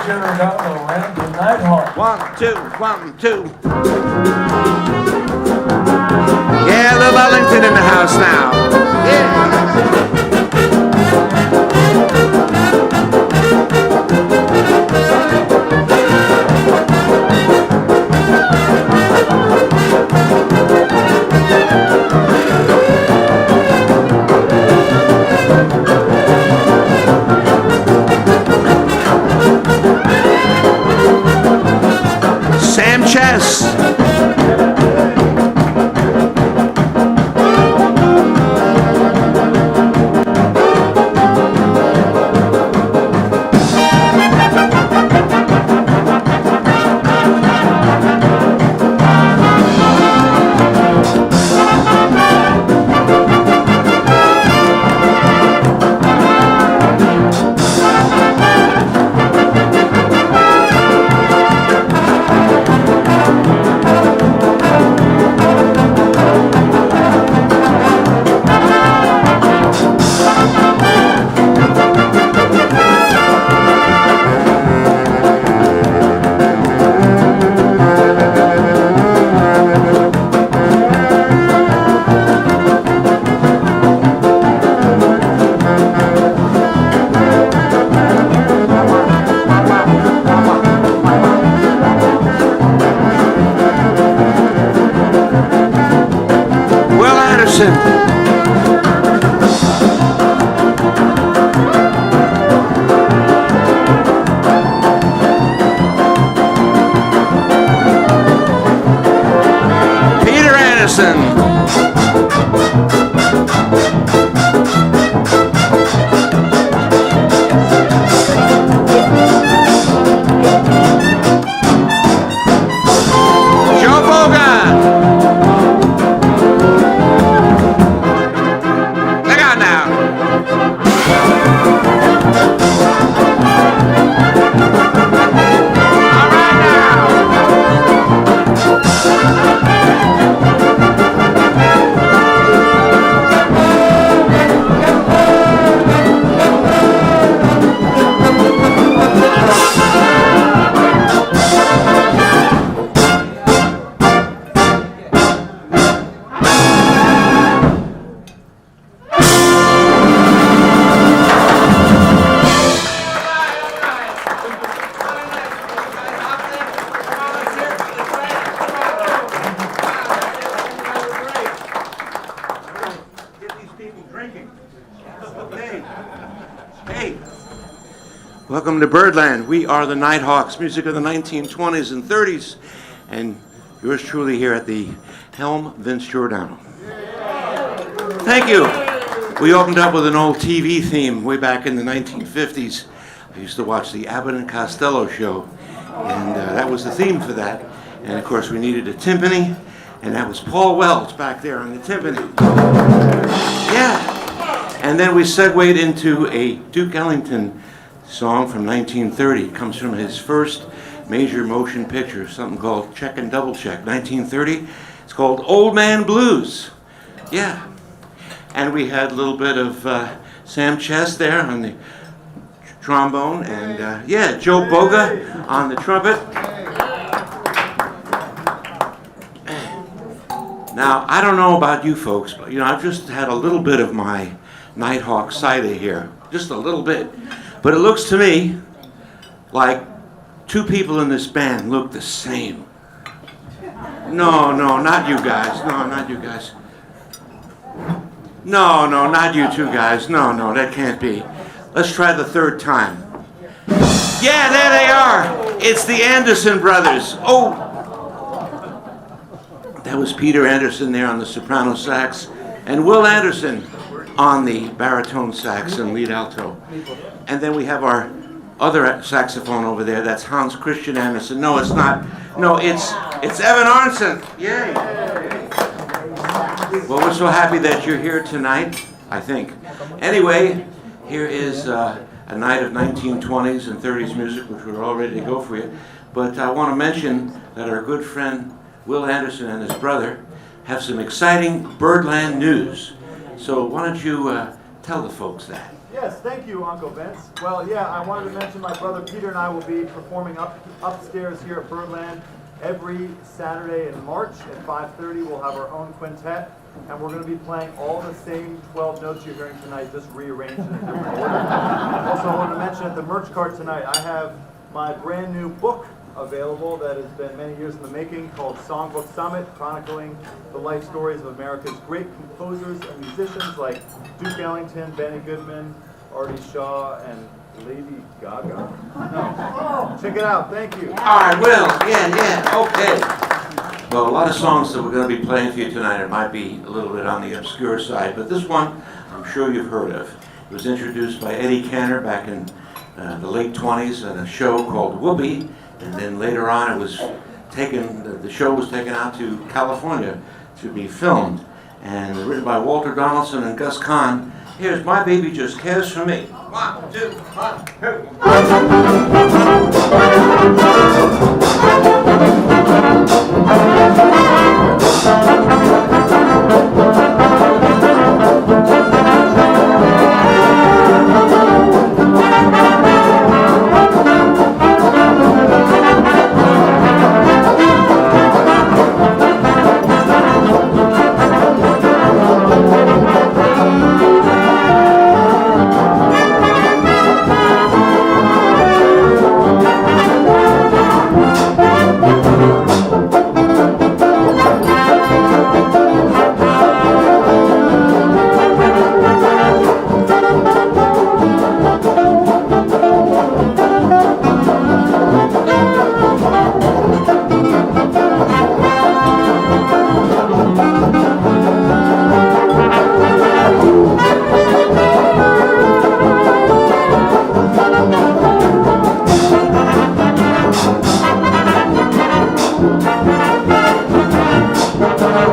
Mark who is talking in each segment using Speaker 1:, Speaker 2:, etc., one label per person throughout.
Speaker 1: Giordano The Nighthawks.
Speaker 2: 1, 2, 1, 2. Yeah, the Wellington in the house now. Yeah. Chess. Anderson. Joe Boga. Look out now. All right now. Hey, welcome to Birdland. We are the Nighthawks, music of the 1920s and 30s, and yours truly here at the helm, Vince Giordano. Thank you. We opened up with an old TV theme way back in the 1950s. I used to watch the Abbott and Costello show, and that was the theme for that. And of course, we needed a timpani, and that was Paul Wells back there on the timpani. Yeah. And then we segued into a Duke Ellington song from 1930. It comes from his first major motion picture, something called Check and Double Check, 1930. It's called Old Man Blues. Yeah. And we had a little bit of Sam Chess there on the trombone, and yeah, Joe Boga on the trumpet. Now, I don't know about you folks, but I've just had a little bit of my Nighthawk cider here, just a little bit. But it looks to me like two people in this band look the same. No, not you guys. No, not you guys. No, not you two guys. No, that can't be. Let's try the third time. Yeah, there they are. It's the Anderson brothers. Oh, that was Peter Anderson there on the soprano sax, and Will Anderson on the baritone sax and lead alto. And then we have our other saxophone over there. That's Hans Christian Andersen. No, it's not. No, it's Evan Arnson. Yay! Well, we're so happy that you're here tonight, I think. Anyway, here is a night of 1920s and 30s music, which we're all ready to go for you. But I want to mention that our good friend Will Anderson and his brother have some exciting Birdland news. So why don't you tell the folks that?
Speaker 3: Yes, thank you, Uncle Vince. Well, yeah, I wanted to mention my brother Peter and I will be performing upstairs here at Birdland every Saturday in March at 5:30. We'll have our own quintet, and we're going to be playing all the same 12 notes you're hearing tonight, just rearranged in a different order. Also, I want to mention at the merch cart tonight, I have my brand new book available that has been many years in the making, called Songbook Summit, chronicling the life stories of America's great composers and musicians like Duke Ellington, Benny Goodman, Artie Shaw, and Lady Gaga. No. Check it out. Thank you.
Speaker 2: All right, Will. Yeah. Okay. Well, a lot of songs that we're going to be playing for you tonight, it might be a little bit on the obscure side, but this one I'm sure you've heard of. It was introduced by Eddie Cantor back in the late 20s in a show called Whoopi. And then later on, it was taken. The show was taken out to California to be filmed, and written by Walter Donaldson and Gus Kahn. Here's "My Baby Just Cares for Me." 1, 2, 1, 2.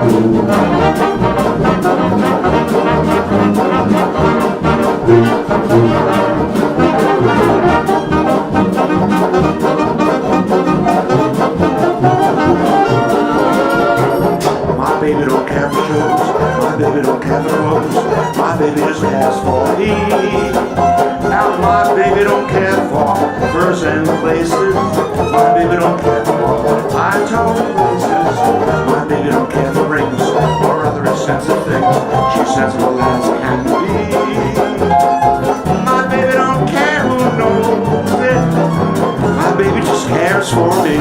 Speaker 2: My baby don't care for shows, my baby don't care for clothes, my baby just cares for me. Now my baby don't care for furs and places, my baby don't care for high-tone places, my baby don't care for rings or other expensive things, she's sensible as can be. My baby don't care who knows it, my baby just cares for me.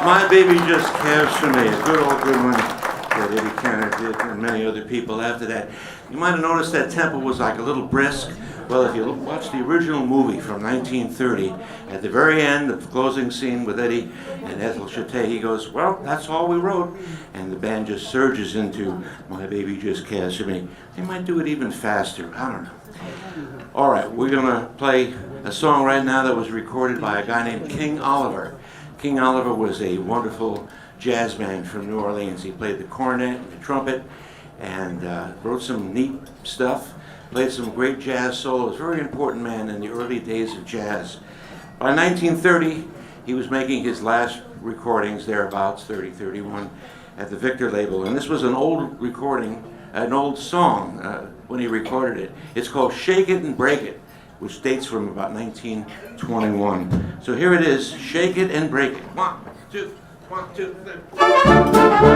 Speaker 2: My baby just cares for me. A good old good one that Eddie Cantor did and many other people after that. You might have noticed that tempo was like a little brisk. Well, if you watch the original movie from 1930, at the very end, the closing scene with Eddie and Ethel Chate, he goes, well, that's all we wrote. And the band just surges into My Baby Just Cares for Me. They might do it even faster. I don't know. All right, we're going to play a song right now that was recorded by a guy named King Oliver. King Oliver was a wonderful jazz man from New Orleans. He played the cornet and the trumpet and wrote some neat stuff, played some great jazz solos, very important man in the early days of jazz. By 1930, he was making his last recordings, thereabouts, 30, 31, at the Victor label. And this was an old recording, an old song when he recorded it. It's called Shake It and Break It, which dates from about 1921. So here it is, Shake It and Break It. 1, 2, 1, 2, 1.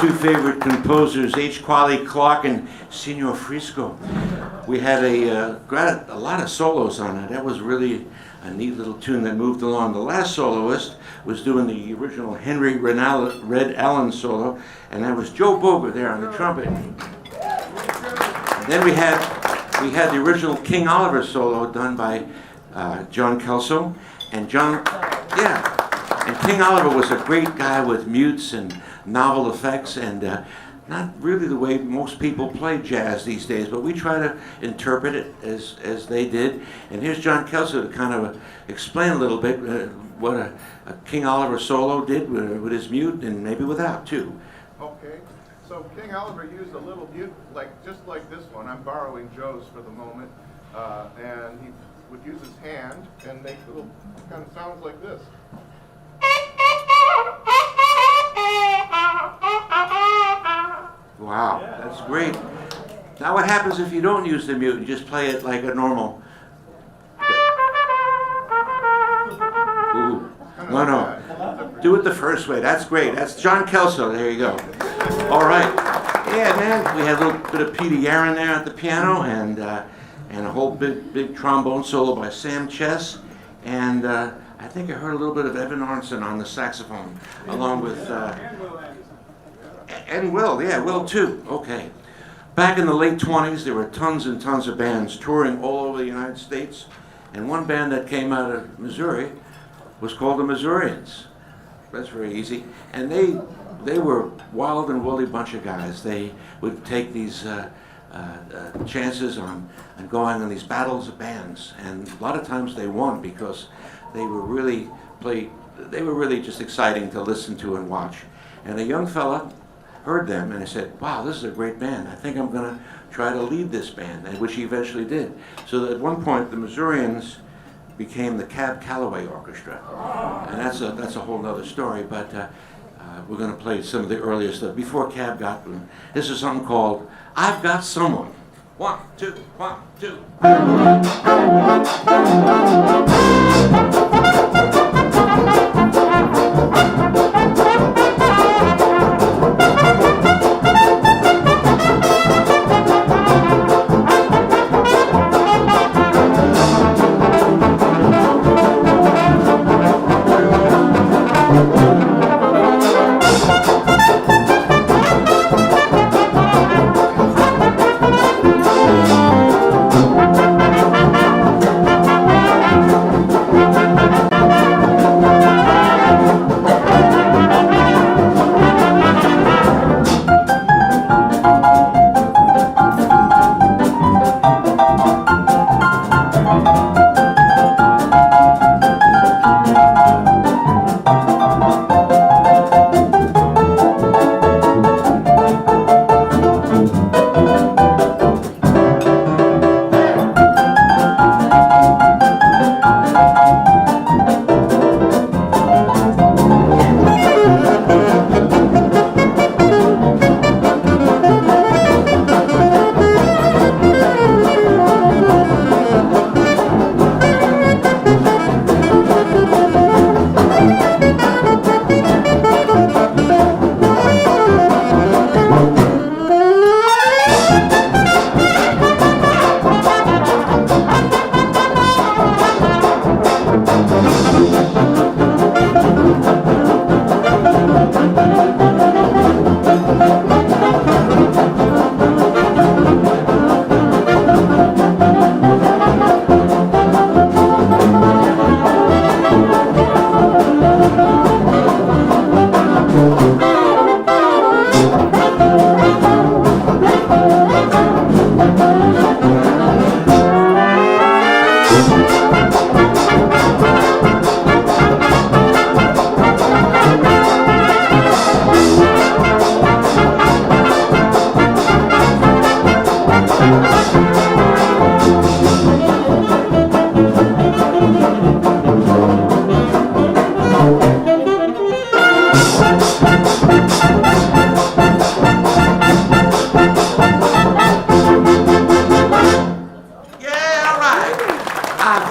Speaker 2: two favorite composers, H. Qualley Clark and Senor Frisco. We had a lot of solos on it. That was really a neat little tune that moved along. The last soloist was doing the original Henry Red Allen solo, and that was Joe Boger there on the trumpet. And then we had the original King Oliver solo done by John Kelso, and and King Oliver was a great guy with mutes and novel effects, and not really the way most people play jazz these days, but we try to interpret it as they did. And here's John Kelso to kind of explain a little bit what a King Oliver solo did with his mute, and maybe without too.
Speaker 4: Okay, so King Oliver used a little mute, just like this one. I'm borrowing Joe's for the moment, and he would use his hand and make little kind of sounds like this.
Speaker 2: Wow, that's great. Now what happens if you don't use the mute? You just play it like a normal. Ooh. No. Do it the first way. That's great. That's John Kelso. There you go. All right. Yeah, man. We had a little bit of Peter Yaron there at the piano, and a whole big trombone solo by Sam Chess, and I think I heard a little bit of Evan Arnson on the saxophone, along with and Will too. Okay. Back in the late 20s, there were tons and tons of bands touring all over the United States, and one band that came out of Missouri was called the Missourians. That's very easy. And they were wild and woolly bunch of guys. They would take these chances on going on these battles of bands, and a lot of times they won because they were really just exciting to listen to and watch. And a young fella heard them and he said, wow, this is a great band. I think I'm going to try to lead this band, and which he eventually did. So that at one point the Missourians became the Cab Calloway Orchestra, and that's a whole other story, but we're going to play some of the earlier stuff before Cab got them. This is something called I've Got Someone. 1, 2, 1, 2.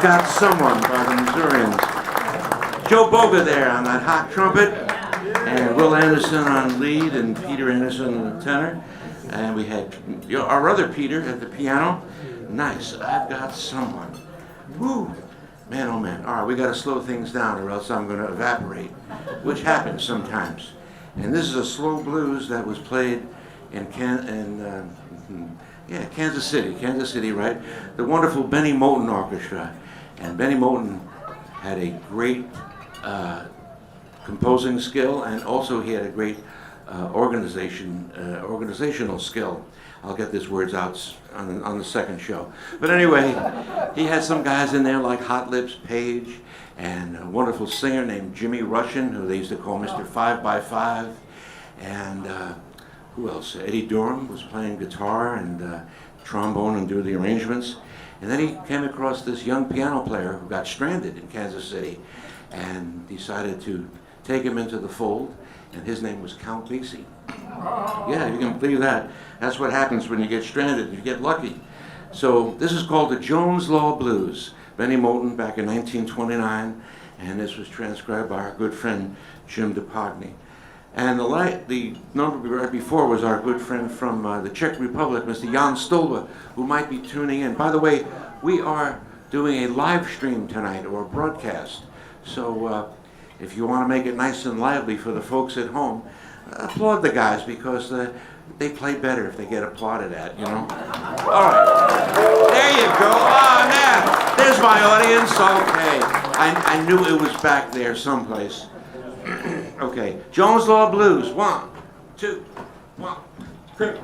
Speaker 2: Got Someone by the Missourians. Joe Boger there on that hot trumpet. and Will Anderson on lead, and Peter Anderson on the tenor. And we had our other Peter at the piano. Nice. I've got someone. Woo. Man, oh man. All right, we got to slow things down or else I'm going to evaporate, which happens sometimes. And this is a slow blues that was played in Kansas City, right? The wonderful Benny Moten Orchestra. And Benny Moten had a great composing skill, and also he had a great organizational skill. I'll get these words out on the second show. But anyway, he had some guys in there like Hot Lips Page, and a wonderful singer named Jimmy Russian, who they used to call Mr. 5x5. And who else? Eddie Durham was playing guitar and trombone and doing the arrangements. And then he came across this young piano player who got stranded in Kansas City and decided to take him into the fold, and his name was Count Basie. Yeah, you can believe that. That's what happens when you get stranded. You get lucky. So this is called the Jones Law Blues. Benny Moten back in 1929, and this was transcribed by our good friend Jim DePogny. And the number right before was our good friend from the Czech Republic, Mr. Jan Stolba, who might be tuning in. By the way, we are doing a live stream tonight, or a broadcast. So if you want to make it nice and lively for the folks at home, applaud the guys, because they play better if they get applauded at, you know? All right. There you go. Oh, now, there's my audience. Okay. I knew it was back there someplace. Okay. Jones Law Blues. 1, 2, 1, 3.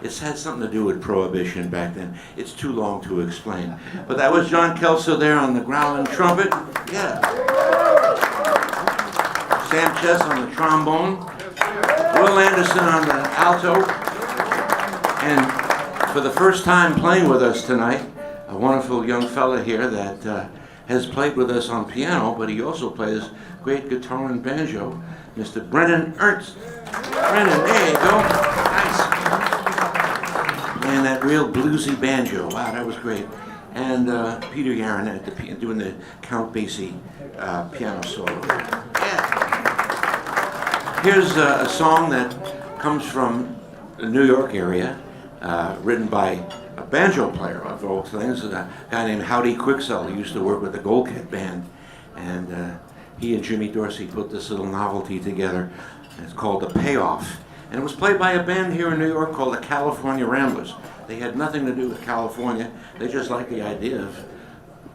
Speaker 2: It's had something to do with Prohibition back then. It's too long to explain. But that was John Kelso there on the growling trumpet. Yeah. Sam Chess on the trombone. Will Anderson on the alto. And for the first time playing with us tonight, a wonderful young fella here that has played with us on piano, but he also plays great guitar and banjo, Mr. Brennan Ernst. Brennan, there you go. Nice. Playing that real bluesy banjo. Wow, that was great. And Peter Yaron at the doing the Count Basie piano solo. Yeah. Here's a song that comes from the New York area, written by a banjo player, of all things, a guy named Howdy Quicksell. He used to work with the Gold Cat Band, and he and Jimmy Dorsey put this little novelty together. It's called The Payoff, and it was played by a band here in New York called the California Ramblers. They had nothing to do with California. They just liked the idea of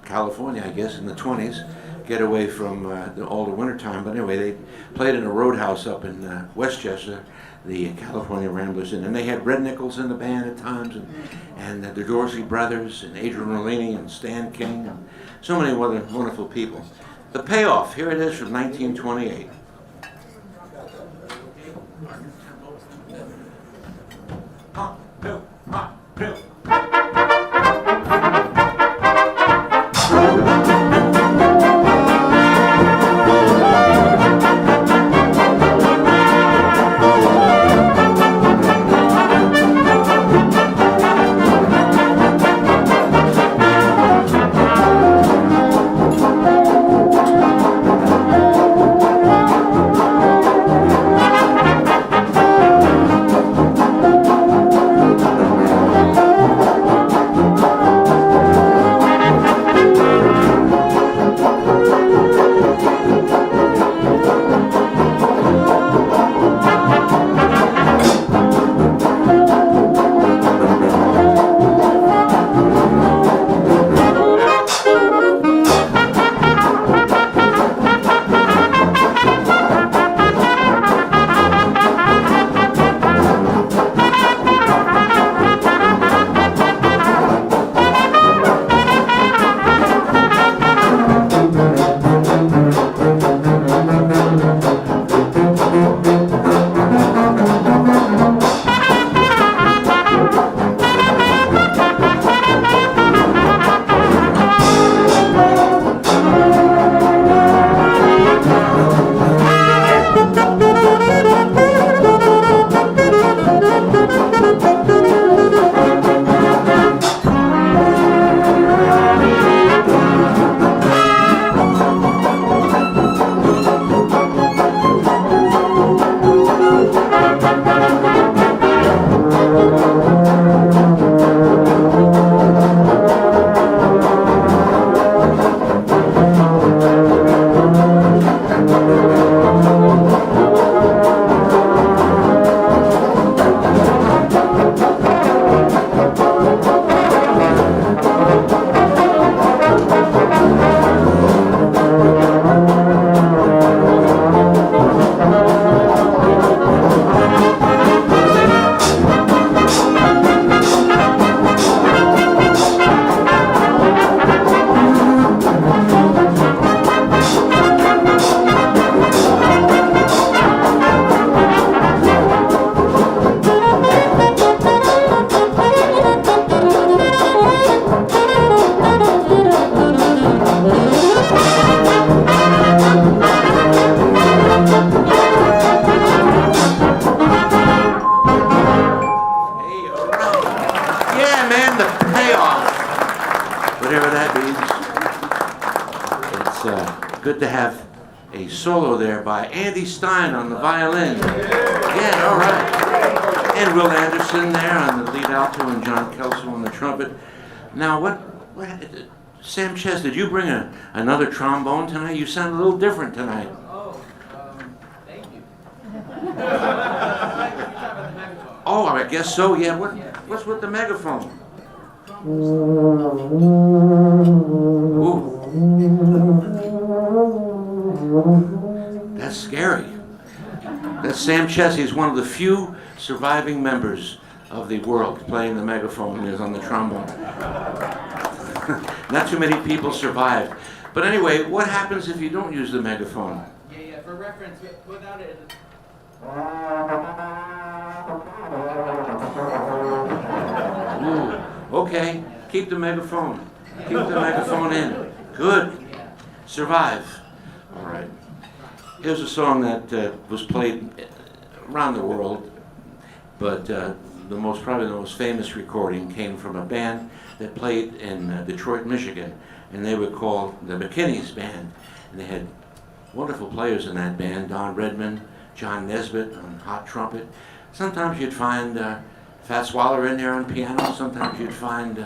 Speaker 2: California, I guess, in the 20s, get away from all the wintertime. But anyway, they played in a roadhouse up in Westchester, the California Ramblers, and they had Red Nichols in the band at times, and the Dorsey Brothers, and Adrian Rollini, and Stan King, and so many other wonderful people. The Payoff, here it is from 1928. Good to have a solo there by Andy Stein on the violin. Yeah, all right. And Will Anderson there on the lead alto and John Kelso on the trumpet. Now, what Sam Chess, did you bring another trombone tonight? You sound a little different tonight.
Speaker 5: Oh, thank you.
Speaker 2: Oh, I guess so, yeah. What's with the megaphone? Ooh. That's scary. That's Sam Chess. He's one of the few surviving members of the world, playing the megaphone is on the trombone. Not too many people survive. But anyway, what happens if you don't use the megaphone?
Speaker 5: Yeah, for reference, without it.
Speaker 2: Ooh, okay, keep the megaphone. Keep the megaphone in. Good. Survive. All right. Here's a song that was played around the world, but probably the most famous recording came from a band that played in Detroit, Michigan, and they were called the McKinney's Band, and they had wonderful players in that band: Don Redman, John Nesbitt on hot trumpet. Sometimes you'd find Fats Waller in there on piano. Sometimes you'd find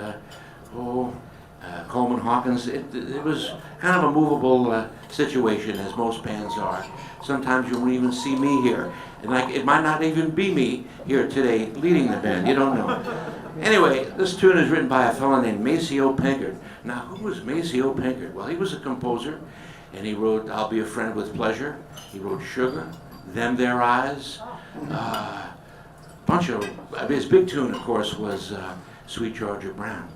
Speaker 2: Coleman Hawkins. It was kind of a movable situation, as most bands are. Sometimes you won't even see me here, and it might not even be me here today leading the band. You don't know. Anyway, this tune is written by a fellow named Maceo Pinkard. Now, who was Maceo Pinkard? Well, he was a composer, and he wrote "I'll Be a Friend with Pleasure." He wrote "Sugar," "Them Their Eyes," his big tune, of course, was "Sweet Georgia Brown."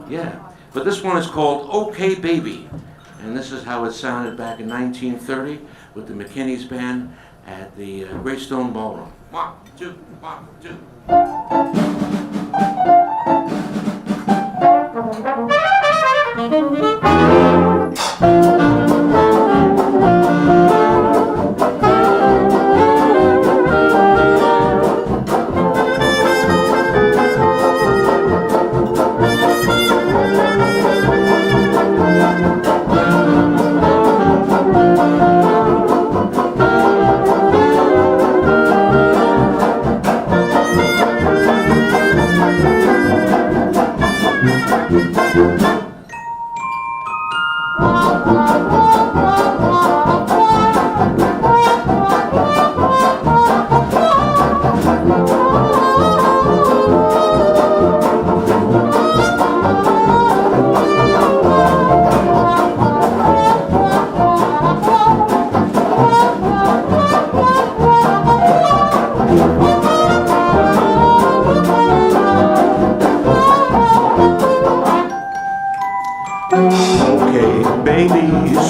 Speaker 2: Yeah, but this one is called "Okay Baby," and this is how it sounded back in 1930 with the McKinney's Band at the Great Stone Ballroom. 1, 2, 1, 2.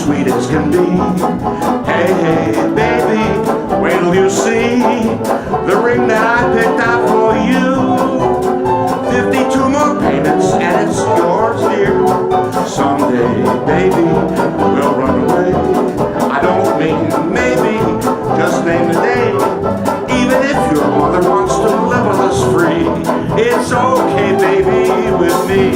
Speaker 6: Sweet as can be. Hey, hey, baby, wait till you see the ring that I picked out for you. 52 more payments and it's yours, dear. Someday, baby, we'll run away. I don't mean maybe, just name the day. Even if your mother wants to live with us free, it's okay, baby, with me.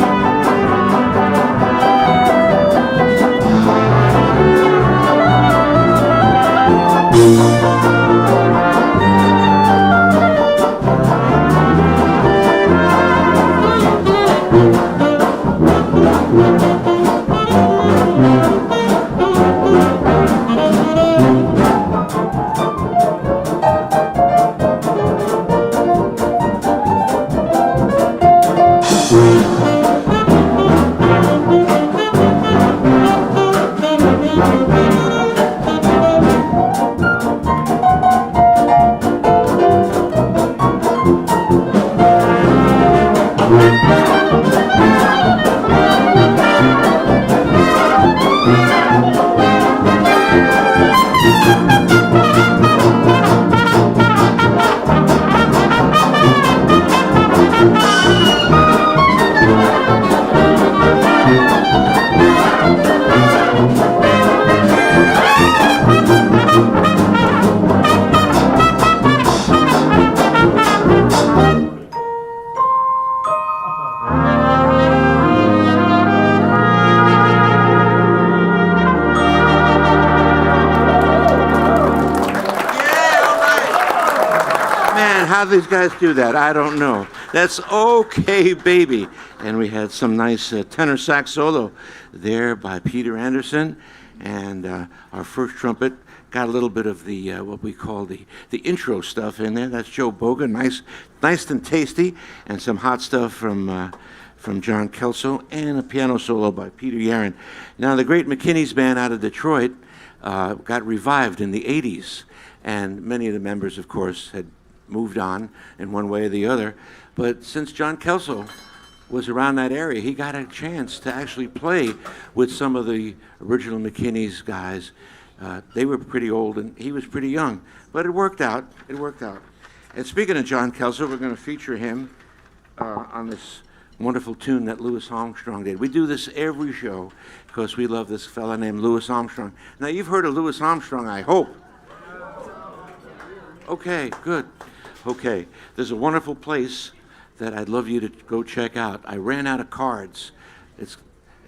Speaker 2: How these guys do that, I don't know. That's "Okay Baby." And we had some nice tenor sax solo there by Peter Anderson. And our first trumpet got a little bit of the, what we call the intro stuff in there. That's Joe Boga, nice and tasty. And some hot stuff from John Kelso, and a piano solo by Peter Yaron. Now, the great McKinney's Band out of Detroit got revived in the 80s. And many of the members, of course, had moved on in one way or the other. But since John Kelso was around that area, he got a chance to actually play with some of the original McKinney's guys. They were pretty old and he was pretty young, but it worked out. It worked out. And speaking of John Kelso, we're going to feature him on this wonderful tune that Louis Armstrong did. We do this every show because we love this fella named Louis Armstrong. Now, you've heard of Louis Armstrong, I hope. Okay, good. Okay, there's a wonderful place that I'd love you to go check out. I ran out of cards. It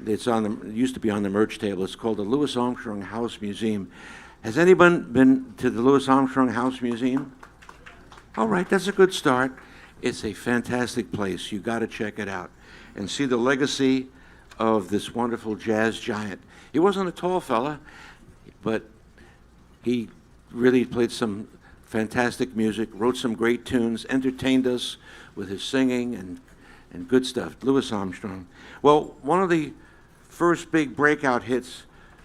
Speaker 2: used to be on the merch table. It's called the Louis Armstrong House Museum. Has anyone been to the Louis Armstrong House Museum? All right, that's a good start. It's a fantastic place. You got to check it out and see the legacy of this wonderful jazz giant. He wasn't a tall fella, but he really played some fantastic music, wrote some great tunes, entertained us with his singing and good stuff. Louis Armstrong. Well, one of the first big breakout hits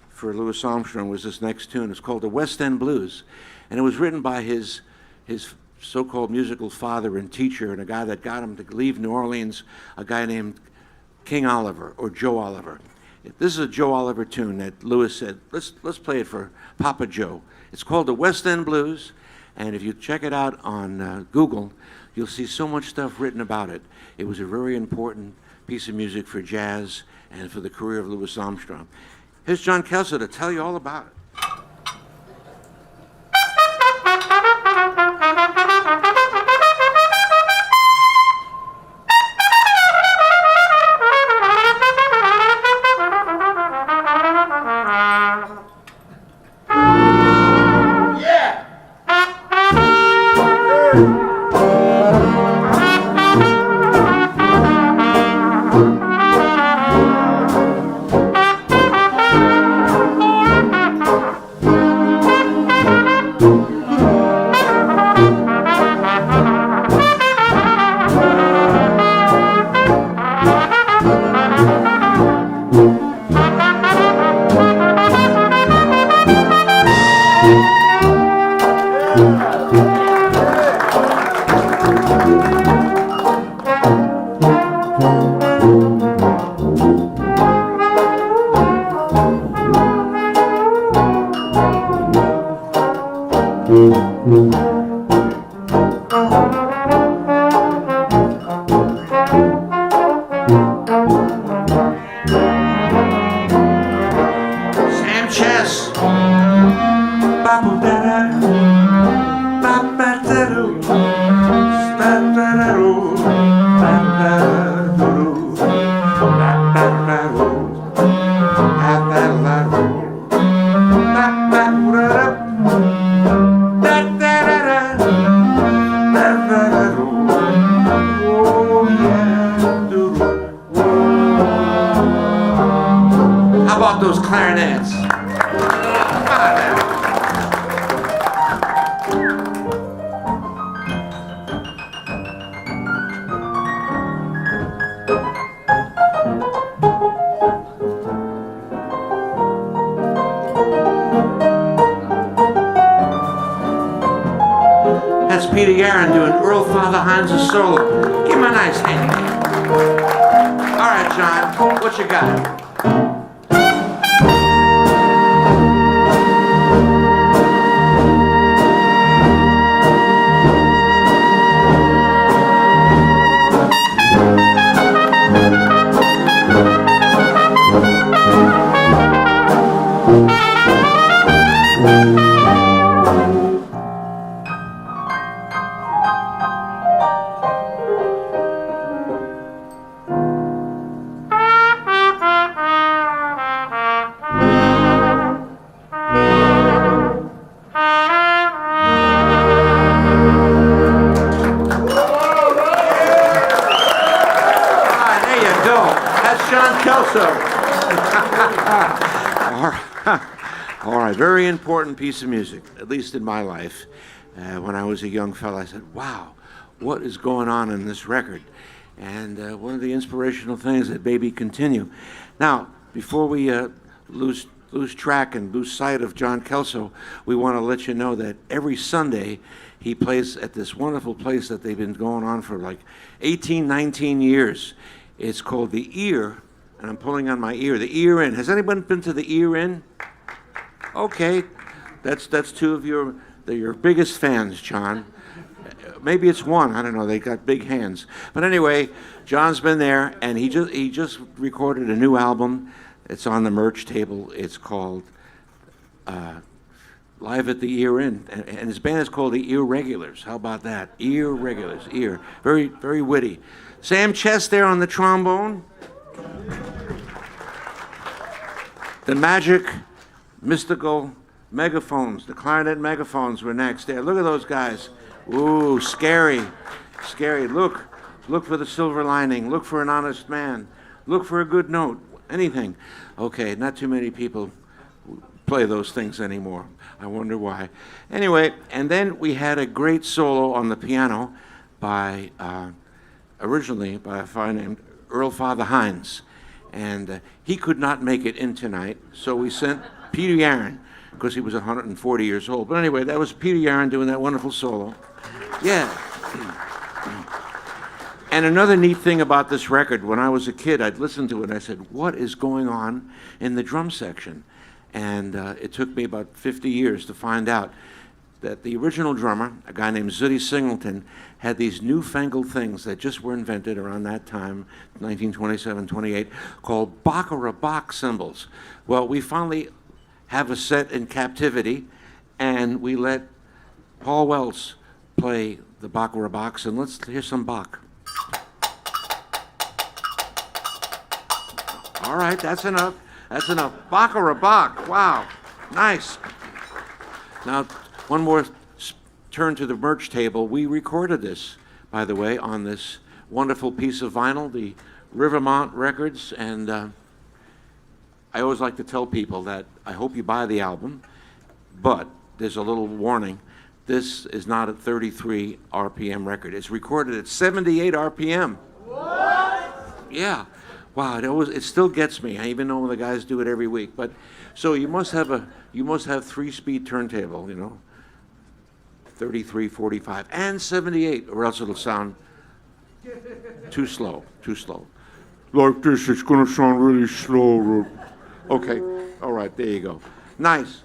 Speaker 2: for Louis Armstrong was this next tune. It's called the West End Blues, and it was written by his so-called musical father and teacher, and a guy that got him to leave New Orleans, a guy named King Oliver, or Joe Oliver. This is a Joe Oliver tune that Louis said, let's play it for Papa Joe. It's called the West End Blues, and if you check it out on Google, you'll see so much stuff written about it. It was a very important piece of music for jazz and for the career of Louis Armstrong. Here's John Kelso to tell you all about it. How about those clarinets? That's Peter Yaron doing Earl Father Hines' solo. Give him a nice hand. All right, John, what you got? All right, very important piece of music, at least in my life. When I was a young fella, I said, wow, what is going on in this record? And one of the inspirational things that Baby Continue. Now, before we lose lose track and lose sight of John Kelso, we want to let you know that every Sunday he plays at this wonderful place that they've been going on for like 18, 19 years. It's called The Ear, and I'm pulling on my ear. The Ear Inn. Has anyone been to The Ear Inn? Okay, that's two of your biggest fans, John. Maybe it's one. I don't know. They got big hands. But anyway, John's been there, and he just recorded a new album. It's on the merch table. It's called Live at the Ear Inn, and his band is called the Irregulars. How about that? Irregulars. Ear. Very, very witty. Sam Chess there on the trombone. The magic, mystical megaphones, the clarinet megaphones were next there. Look at those guys. Ooh, scary, scary. Look for the silver lining. Look for an honest man. Look for a good note. Anything. Okay, not too many people play those things anymore. I wonder why. Anyway, and then we had a great solo on the piano by, originally by a fellow named Earl Father Hines. And he could not make it in tonight, so we sent Peter Yaron, because he was 140 years old. But anyway, that was Peter Yaron doing that wonderful solo. Yeah. And another neat thing about this record, when I was a kid, I'd listen to it and I said, what is going on in the drum section? And it took me about 50 years to find out that the original drummer, a guy named Zutty Singleton, had these newfangled things that just were invented around that time, 1927, 28, called Baccarat box cymbals. Well, we finally have a set in captivity, and we let Paul Wells play the Baccarat box, and let's hear some Bach. All right, that's enough. That's enough. Baccarat Bach. Wow, nice. Now, one more turn to the merch table. We recorded this, by the way, on this wonderful piece of vinyl, the Rivermont Records, and I always like to tell people that I hope you buy the album, but there's a little warning. This is not a 33 RPM record. It's recorded at 78 RPM. What? Yeah. Wow, it still gets me. I even know the guys do it every week. But so you must have 3-speed turntable, 33, 45, and 78, or else it'll sound too slow. Like this, it's gonna sound really slow. Okay, all right, there you go. Nice.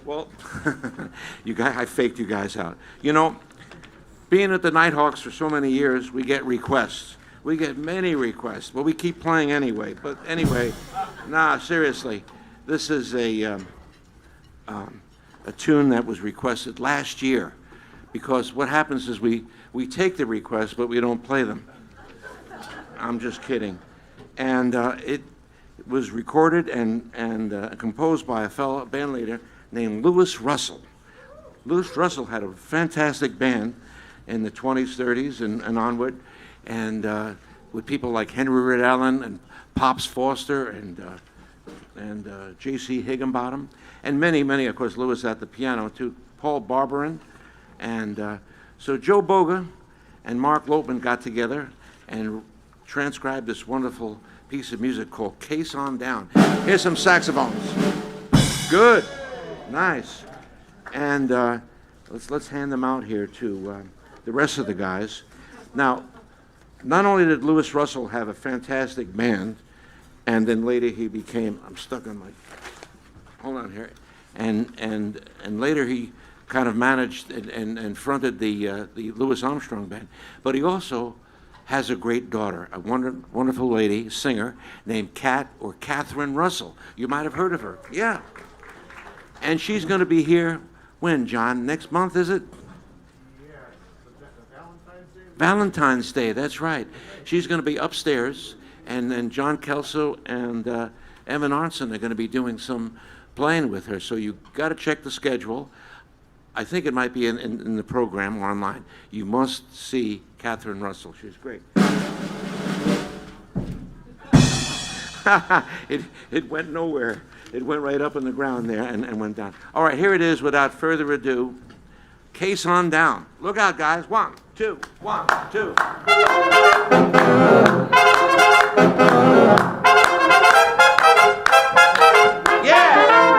Speaker 2: Well, I faked you guys out. Being at the Nighthawks for so many years, we get requests. We get many requests, but we keep playing anyway. But anyway, seriously, this is a tune that was requested last year, because what happens is we take the requests, but we don't play them. I'm just kidding. And it was recorded and composed by a fellow band leader named Louis Russell. Louis Russell had a fantastic band in the 20s, 30s, and onward, and with people like Henry Red Allen and Pops Foster and J.C. Higginbottom, and many, of course, Louis at the piano too, Paul Barberin, and so Joe Boga and Mark Lopman got together and transcribed this wonderful piece of music called Case on Down. Here's some saxophones. Good, nice, and let's hand them out here to the rest of the guys. Now, not only did Louis Russell have a fantastic band, and then later he became, I'm stuck on my, hold on here, and later he kind of managed and fronted the Louis Armstrong band, but he also has a great daughter, a wonderful lady, singer, named Catherine Russell. You might have heard of her, yeah. And she's going to be here, when, John? Next month, is it? Valentine's Day, that's right. She's going to be upstairs, and then John Kelso and Evan Arnson are going to be doing some playing with her. So you got to check the schedule. I think it might be in the program or online. You must see Catherine Russell. She's great. It went nowhere. It went right up in the ground there and went down. All right, here it is without further ado. Case on Down. Look out, guys. 1, 2, 1, 2. Yeah!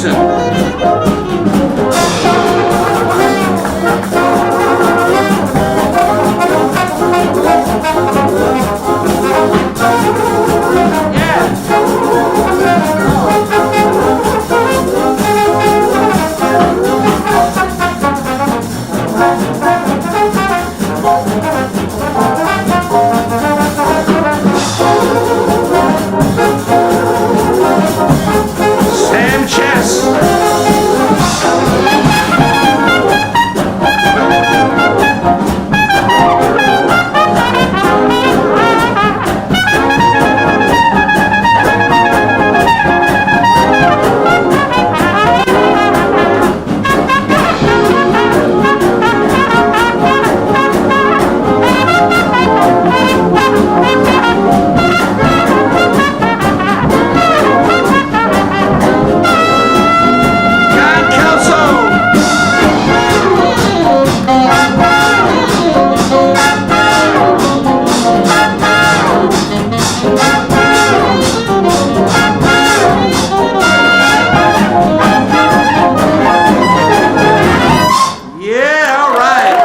Speaker 2: Edison. Sam Chess. John Kelso. Yeah, all right.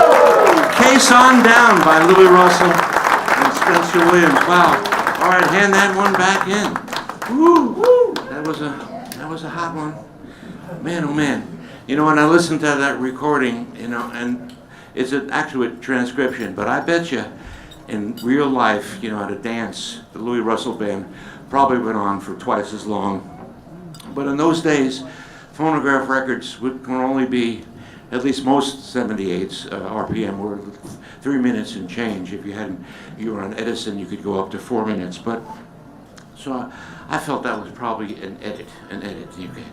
Speaker 2: Case on Down by Louis Russell and Spencer Williams. Wow. All right, hand that one back in. Woo. That was a hot one. Man, oh man. You know, when I listened to that recording, you know, and it's an actual transcription, but I bet you in real life, you know, at a dance, the Louis Russell band probably went on for twice as long. But in those days, phonograph records could only be, at least most 78s RPM were 3 minutes and change. If you were on Edison, you could go up to 4 minutes. But so I felt that was probably an edit. Okay.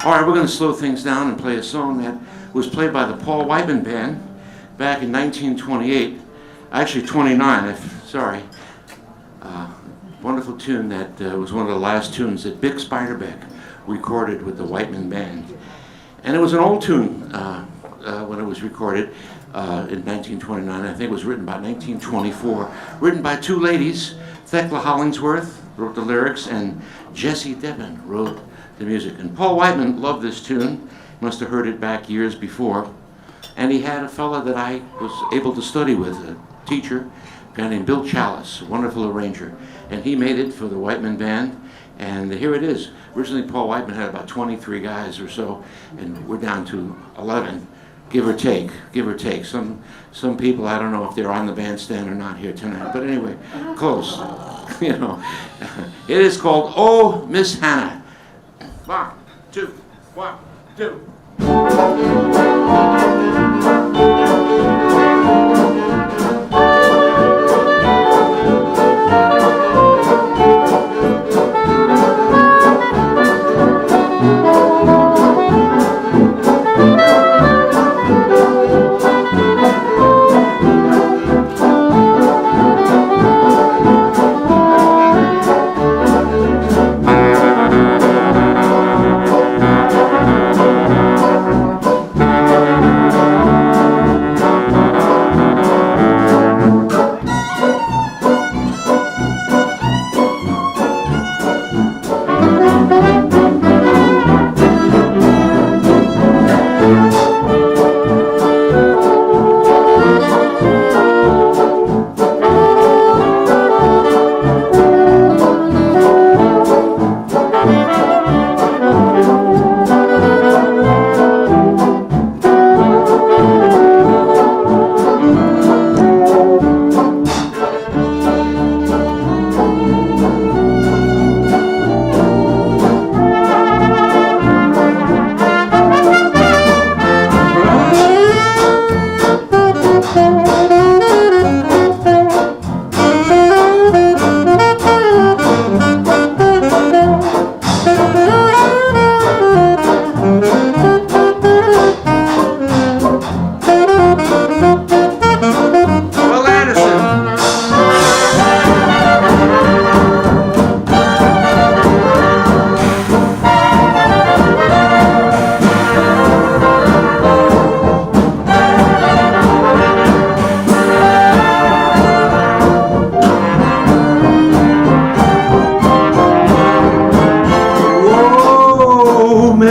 Speaker 2: All right, we're going to slow things down and play a song that was played by the Paul Whiteman Band back in 1928. Actually, 29. Sorry. Wonderful tune that was one of the last tunes that Bick Spiderbeck recorded with the Whiteman Band. And it was an old tune when it was recorded in 1929. I think it was written by 1924. Written by two ladies. Thekla Hollingsworth wrote the lyrics, and Jessie Devon wrote the music. And Paul Whiteman loved this tune. Must have heard it back years before. And he had a fella that I was able to study with, a teacher, a guy named Bill Chalice, a wonderful arranger. And he made it for the Whiteman Band. And here it is. Originally, Paul Whiteman had about 23 guys or so, and we're down to 11, give or take. Some people, I don't know if they're on the bandstand or not here tonight, but anyway, close. You know, it is called "Oh, Miss Hannah." 1, 2, 1, 2.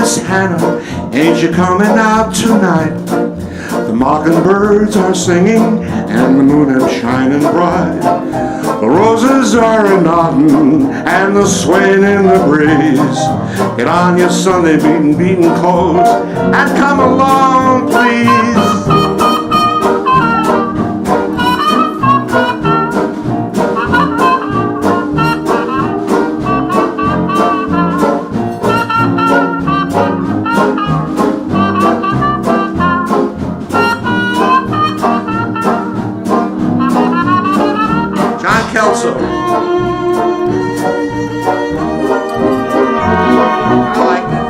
Speaker 6: Miss Hannah, ain't you coming out tonight? The mockingbirds are singing and the moon is shining bright. The roses are a-nodding and the swaying in the breeze. Get on your Sunday beating clothes and come along, please. Kelso. I like that.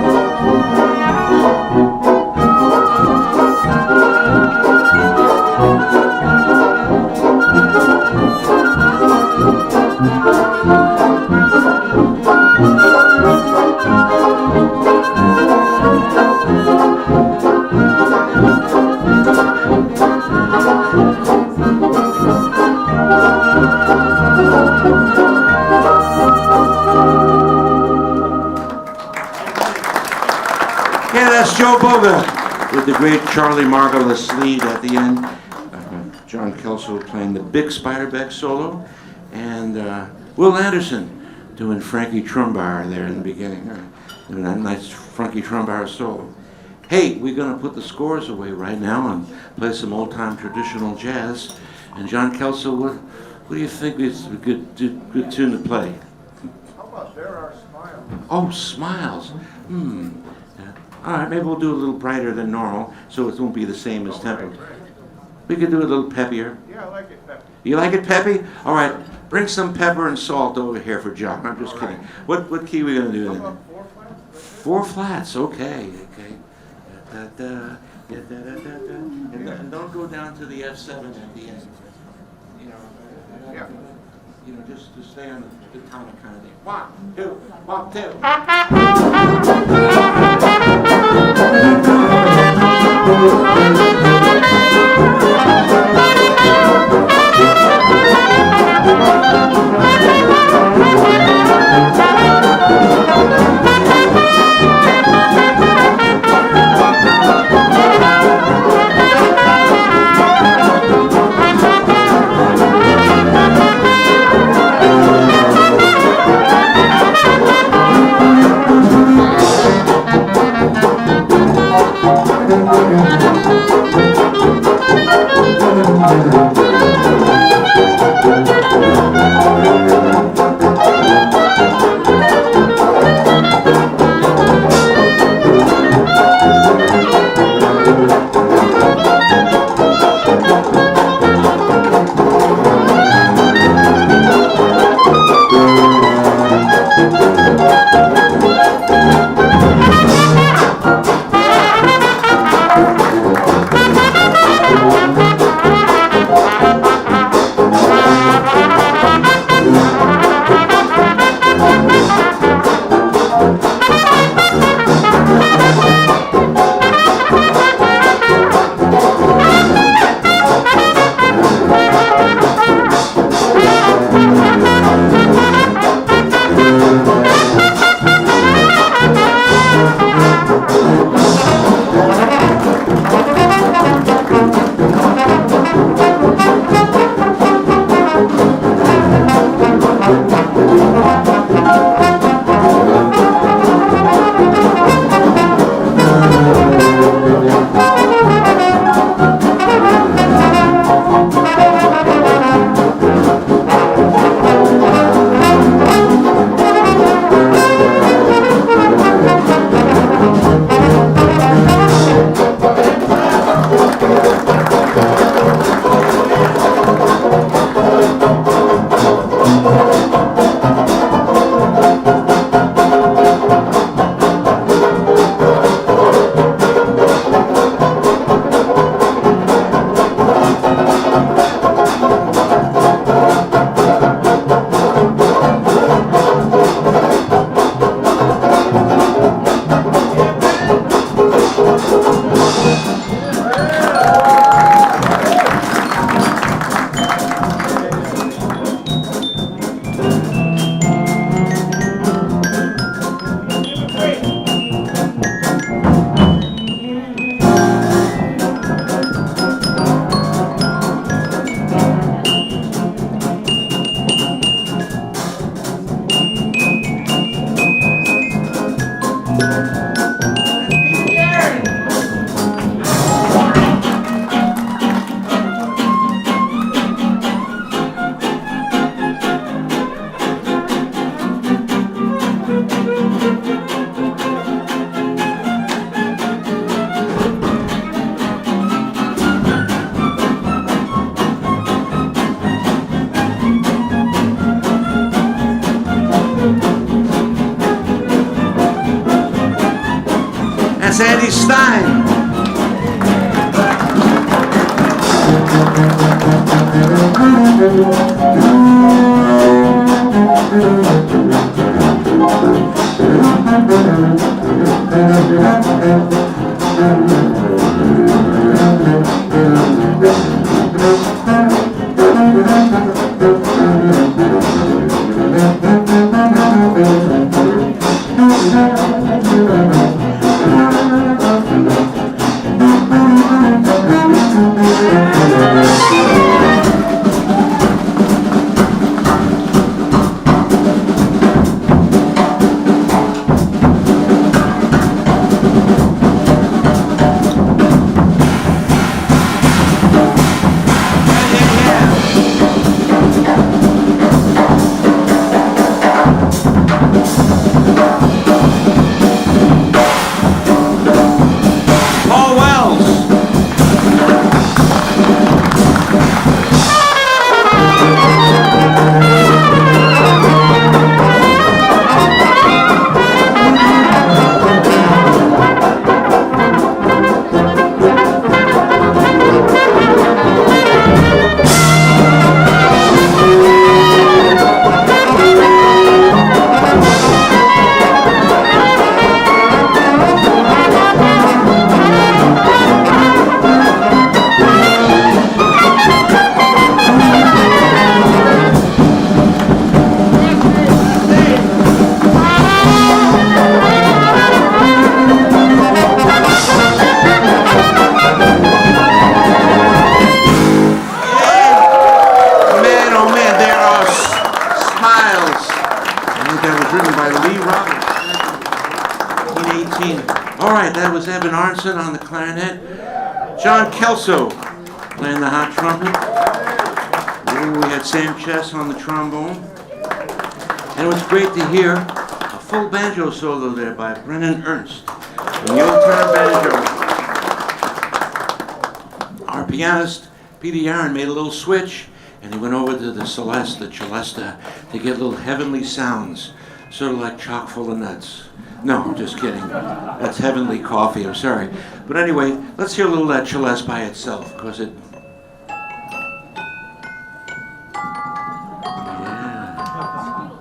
Speaker 6: Yeah, that's Joe Boga with the great Charlie Margolis lead at the end. John Kelso playing the big Spiderbeck solo, and Will Anderson doing Frankie Trumbauer there in the beginning. Doing that nice Frankie Trumbauer solo. Hey, we're going to put the scores away right now and play some old-time traditional jazz. And John Kelso, what do you think is a good tune to play?
Speaker 4: How about There Are Smiles?
Speaker 6: Oh, Smiles. All right, maybe we'll do a little brighter than normal, so it won't be the same as tempo. We could do a little peppier.
Speaker 4: Yeah, I like it peppy.
Speaker 6: You like it peppy? All right, bring some pepper and salt over here for John. I'm just kidding. What key are we going to do
Speaker 4: How
Speaker 6: then?
Speaker 4: about 4 flats?
Speaker 6: 4 flats, okay. And don't go down to the F7 at the end.
Speaker 4: Yeah.
Speaker 6: Just stay on the tonic kind of thing. 1, 2, 1, 2.
Speaker 2: That's Andy Stein. On the clarinet, John Kelso playing the hot trumpet. Ooh, we had Sam Chess on the trombone. And it was great to hear a full banjo solo there by Brennan Ernst, the Yuletide banjo. Our pianist, Peter Yaron, made a little switch, and he went over to the Celeste, the Celesta, to get little heavenly sounds, sort of like chock full of nuts. No, I'm just kidding. That's heavenly coffee, I'm sorry. But anyway, let's hear a little of that Celeste by itself, because it... Yeah.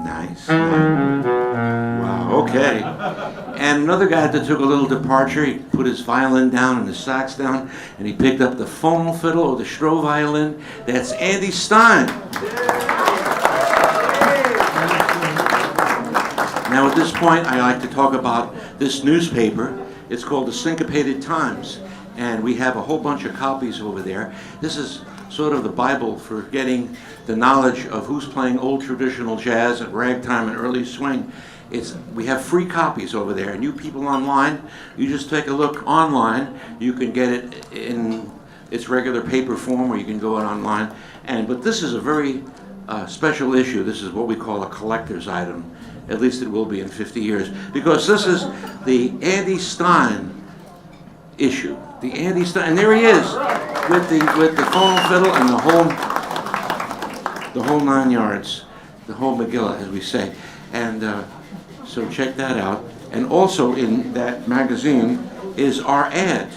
Speaker 2: Nice. Wow, okay. And another guy that took a little departure, he put his violin down and his sax down, and he picked up the phone fiddle or the Stroh violin. That's Andy Stein. Now at this point, I like to talk about this newspaper. It's called the Syncopated Times, and we have a whole bunch of copies over there. This is sort of the Bible for getting the knowledge of who's playing old traditional jazz and ragtime and early swing. We have free copies over there, and you people online, you just take a look online. You can get it in its regular paper form, or you can go online. But this is a very special issue. This is what we call a collector's item. At least it will be in 50 years, because this is the Andy Stein issue. The Andy Stein, and there he is with the phone fiddle and the whole 9 yards, the whole Megillah, as we say. And so check that out. And also in that magazine is our ad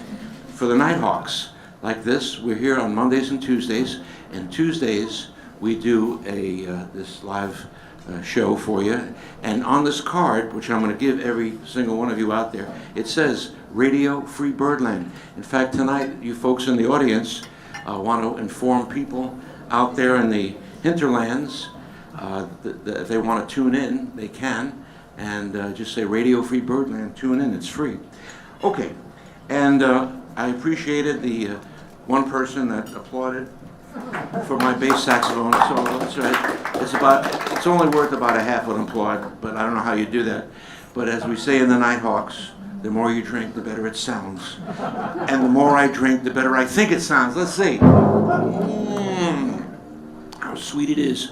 Speaker 2: for the Nighthawks. Like this, we're here on Mondays and Tuesdays, and Tuesdays we do this live show for you. And on this card, which I'm going to give every single one of you out there, it says Radio Free Birdland. In fact, tonight, you folks in the audience want to inform people out there in the hinterlands that if they want to tune in, they can. And just say Radio Free Birdland, tune in, it's free. Okay, and I appreciated the one person that applauded for my bass saxophone solo. That's right. It's only worth about a half an applaud, but I don't know how you do that. But as we say in the Nighthawks, the more you drink, the better it sounds. And the more I drink, the better I think it sounds. Let's see. How sweet it is.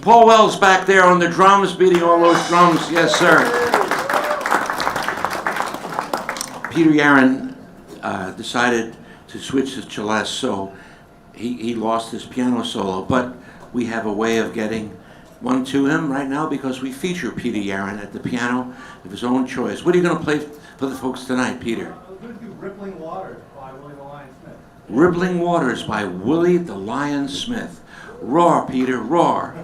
Speaker 2: Paul Wells back there on the drums, beating all those drums. Yes, sir. Peter Yaron decided to switch to celeste, so he lost his piano solo, but we have a way of getting one to him right now because we feature Peter Yaron at the piano of his own choice. What are you going to play for the folks tonight, Peter?
Speaker 3: I'm going to do Rippling Waters by Willie the Lion Smith.
Speaker 2: Rippling Waters by Willie the Lion Smith. Roar, Peter, roar.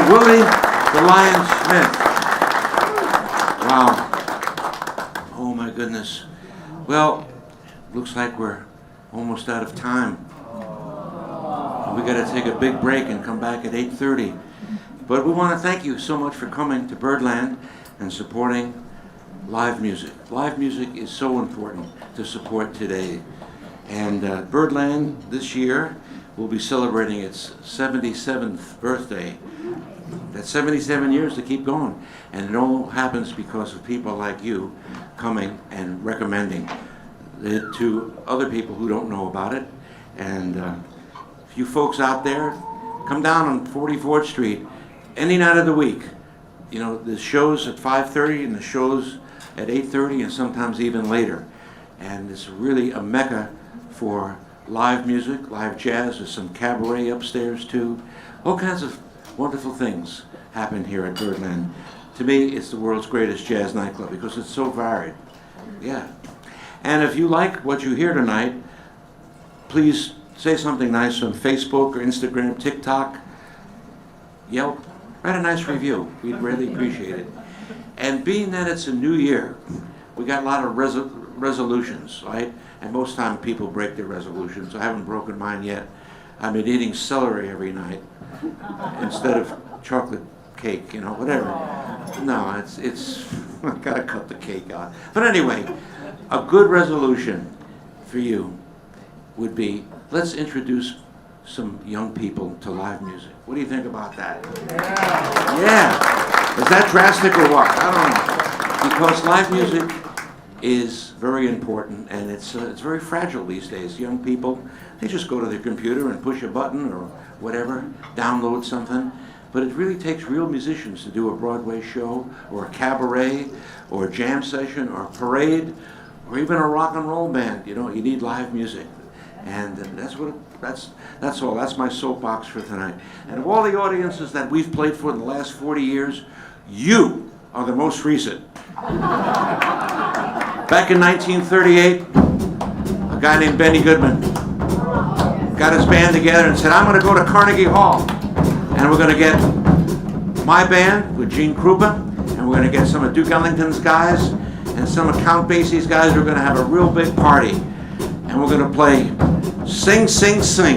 Speaker 2: Willie the Lion Smith. Wow. Oh my goodness. Well, looks like we're almost out of time. We got to take a big break and come back at 8:30. But we want to thank you so much for coming to Birdland and supporting live music. Live music is so important to support today. And Birdland this year will be celebrating its 77th birthday. That's 77 years to keep going. And it all happens because of people like you coming and recommending it to other people who don't know about it. And if you folks out there, come down on 44th Street any night of the week. You know, the show's at 5:30 and the show's at 8:30 and sometimes even later. And it's really a mecca for live music, live jazz. There's some cabaret upstairs too. All kinds of wonderful things happened here at Birdland. To me, it's the world's greatest jazz nightclub because it's so varied. Yeah. And if you like what you hear tonight, please say something nice on Facebook or Instagram, TikTok, Yelp. Write a nice review. We'd really appreciate it. And being that it's a new year, we got a lot of resolutions, right? And most time people break their resolutions. I haven't broken mine yet. I've been eating celery every night instead of chocolate cake, you know, whatever. No, it's I gotta cut the cake out. But anyway, a good resolution for you would be, let's introduce some young people to live music. What do you think about that? Yeah. Is that drastic or what? I don't know. Because live music is very important, and it's very fragile these days. Young people, they just go to their computer and push a button or whatever, download something. But it really takes real musicians to do a Broadway show or a cabaret or a jam session or a parade or even a rock and roll band. You know, you need live music. And that's all. That's my soapbox for tonight. And of all the audiences that we've played for in the last 40 years, you are the most recent. Back in 1938, a guy named Benny Goodman got his band together and said, I'm going to go to Carnegie Hall, and we're going to get my band with Gene Krupa, and we're going to get some of Duke Ellington's guys and some of Count Basie's guys. We're going to have a real big party, and we're going to play Sing, Sing, Sing.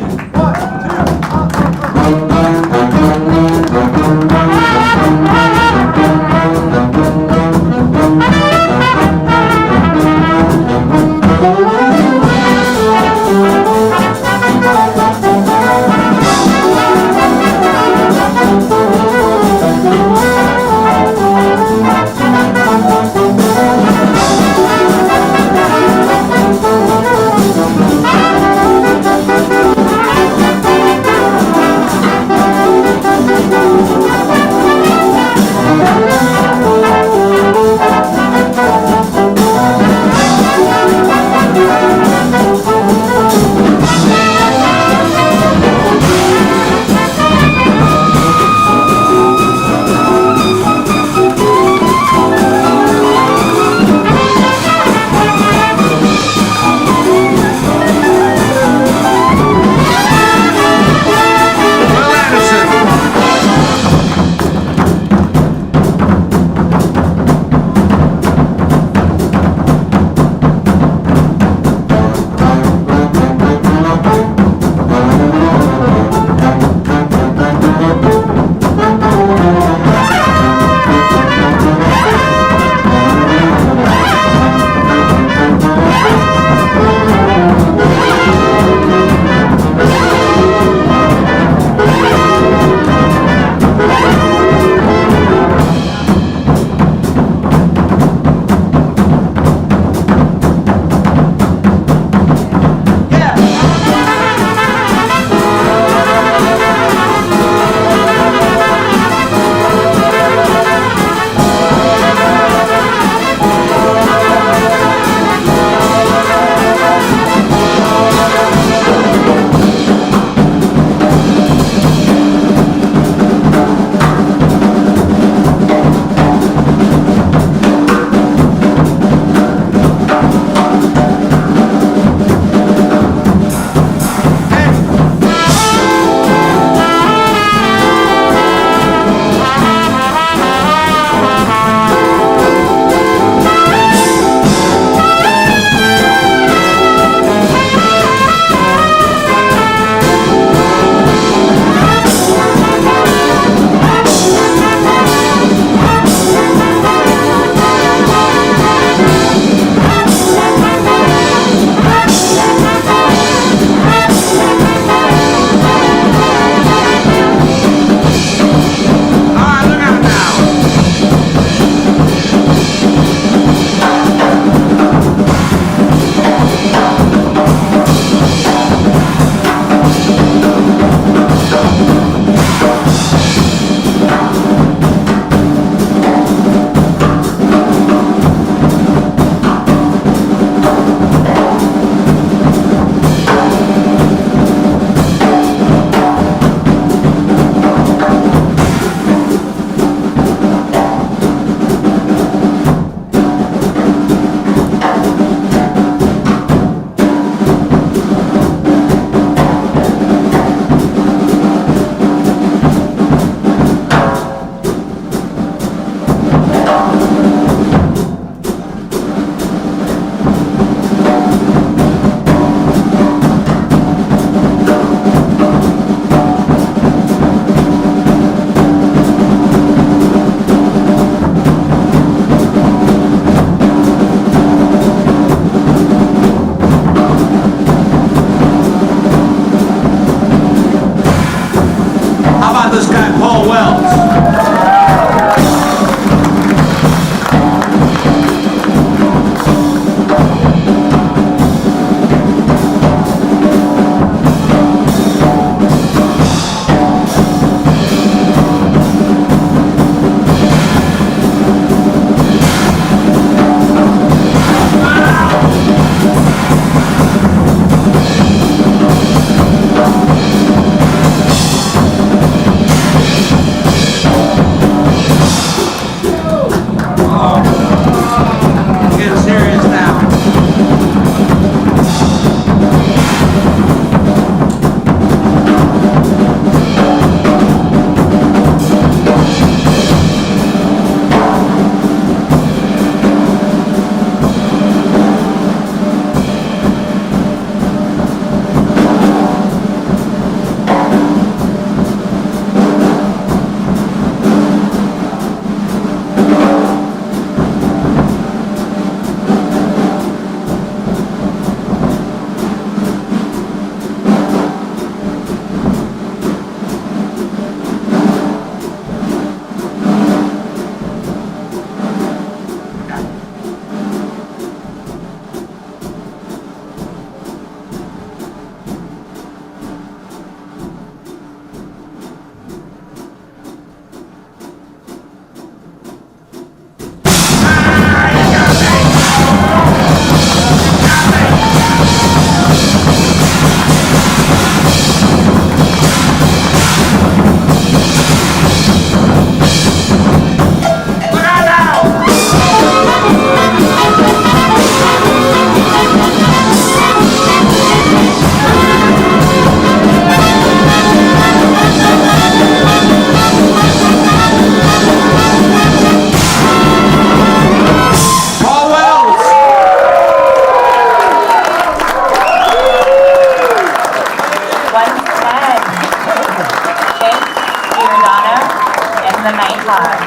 Speaker 7: applause.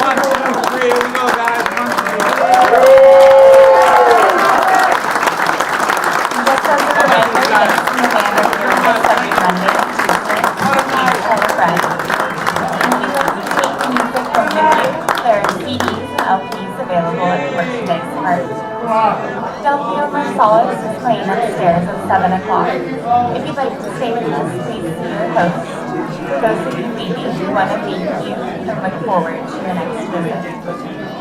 Speaker 5: 1, 2, 3, here we go, guys. 1, 2, 3.
Speaker 7: Just as a reminder, gifts from the band are released every Monday and Tuesday. Tell a friend. If you like to take music from with you, there are CDs and LPs available at the merchandise cart. Delphio Marsalis is playing upstairs at 7 o'clock. If you'd like to stay with us, please see your host. For those of you leaving, we want to thank you and look forward to your next visit.